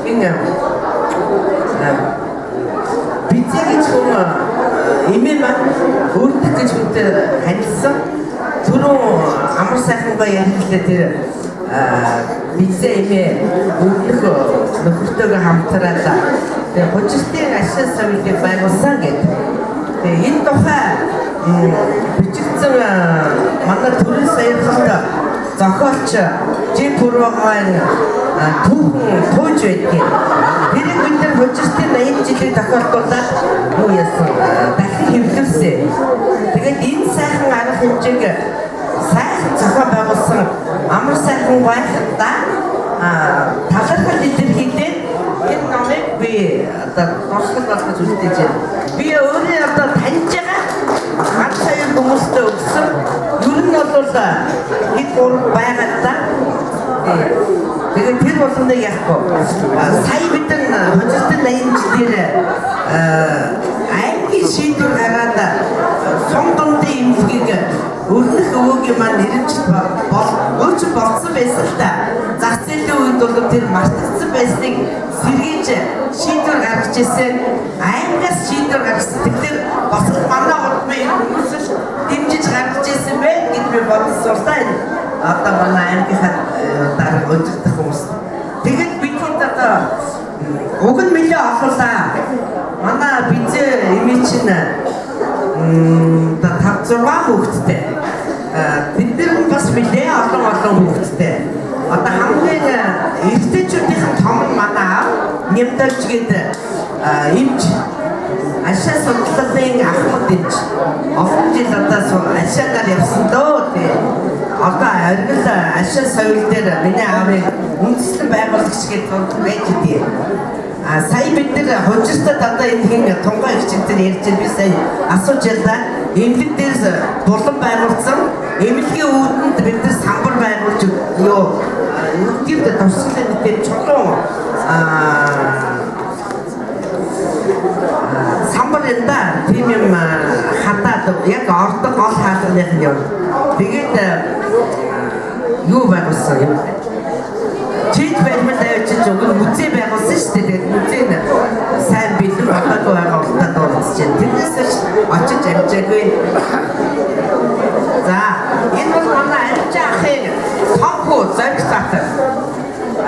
Энэ Бидгийг ч имэм өөртөө гэж үнтэй харилсан. Түрүү амар сайхан гоё ярилцлаа тэр бицээ имэ өөртөө нөхөртөөгөө хамтраалаа. Тэгээ хожигтын ашиг савлыг байгуулсан гэдэг. Тэгээ энэ тухай бичигдсэн манай төрийн саяхалтай зохиолч Жипургаан түүхэн тууж байдгийг. Тэрийг бид нар хожигтын 80 жилийн тохиолдуулаад юу яасан дахин хэвлүүлсэн. Тэгээд энэ сайхан арга хэмжээг сайхан зохион байгуулсан амар сайхан байхдаа талархал илэрхийлээд энэ номыг би одоо дурсгал болгож үлдээж байна. Би өөрөө одоо таньж байгаа ганц хоёр хүмүүстэй өгсөн. Ер нь бол хэд гурав байгаад та. Тэгээд тэр болгоныг яахгүй. Сая бид нар хожигтын 80 жилээр аймгийн шийдвэр гараад сонгондын эмнэлгийг өрнөх өвөөгийн маань нэрэмжит өөч болсон байсан л та. Зах зээлийн үед бол тэр мартагдсан байсныг сэргийж шийдвэр гаргаж ирсэн. Аймгаас шийдвэр гаргасан. Тэгэхээр босол манай улмын хүмүүсээс дэмжиж гаргаж ирсэн бэ гэж би бодсон л та. Одоо манай аймгийнхаа дараа өдөртөх хүмүүс. Тэгээд бид одоо уг нь нэлээ олуулаа. Манай бицээ имиж нь 5-6 хүүхэдтэй. Бид нар бас нэлээ олон хүүхэдтэй. Одоо хамгийн эртнийчүүдийн том манай аав нэмдэлж гэдэг имж ашаа судлалын ахмад имж. Олон жил одоо ашаагаар явсан дөө. Одоо аргил ашаа соёл дээр миний аавыг үндэслэн байгуулагч гэдэг байж идэв. Сая бид нар хожигтод одоо энэ хин тунгай хичээлээр ярьж би сая асууж ялла. Эмнэлэг дээрс бурлан байгуулсан. Эмнэлгийн үүдэнд бид нар самбар байгуулж юу тийм тусгалын дээр чулуун самбар энэ тийм юм хатаад яг ордог гол хаалганы юм. Тэгээд юу байгуулсан юм. Чийд баймал авчиж өгөн музей байгуулсан шүү дээ. Тэгээд музей нь сайн бэлэн болоогүй байгаа ултад оролцож байна. Тэрнээс очиж амжаагүй. За, энэ бол манай арчаа ахын том хүү зориг татар.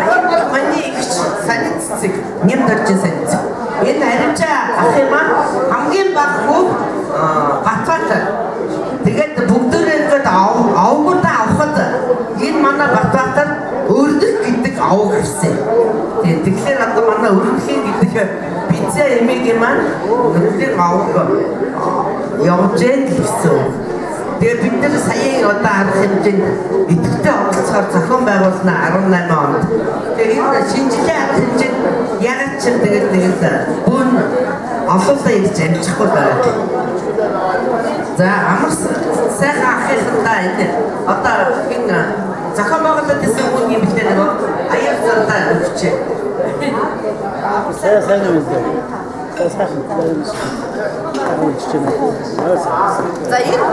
Энэ бол миний их саницэг нэмдэржин саницэг. Энэ арчаа ахын маань хамгийн бага хүү Батбаатар. Тэгээд бүгдээрээ ингээд авгуудаа авахад энэ манай Батбаатар өрдөх гэдэг аваг авсан. Тэгэхээр одоо манай өрдөхийн гэдэг бицээ эмээгийн маань өрдөхийн аваг явж гэсэн. Тэгээд бид нар саяын одоо арга хэмжээнд идэвхтэй оролцохоор зохион байгуулна 18 онд. Тэгээд энэ шинжилгээ арга хэмжээнд яг ч тэгээд бүүн олоолаа ирж амжихгүй байна. За амар сайхан ахихтаа энэ одоо энэ зохион байгуулалт гэсэн үг юм билээ нөгөө аяар зантаа өгчээ. Сайн үү. Сайн. За энэ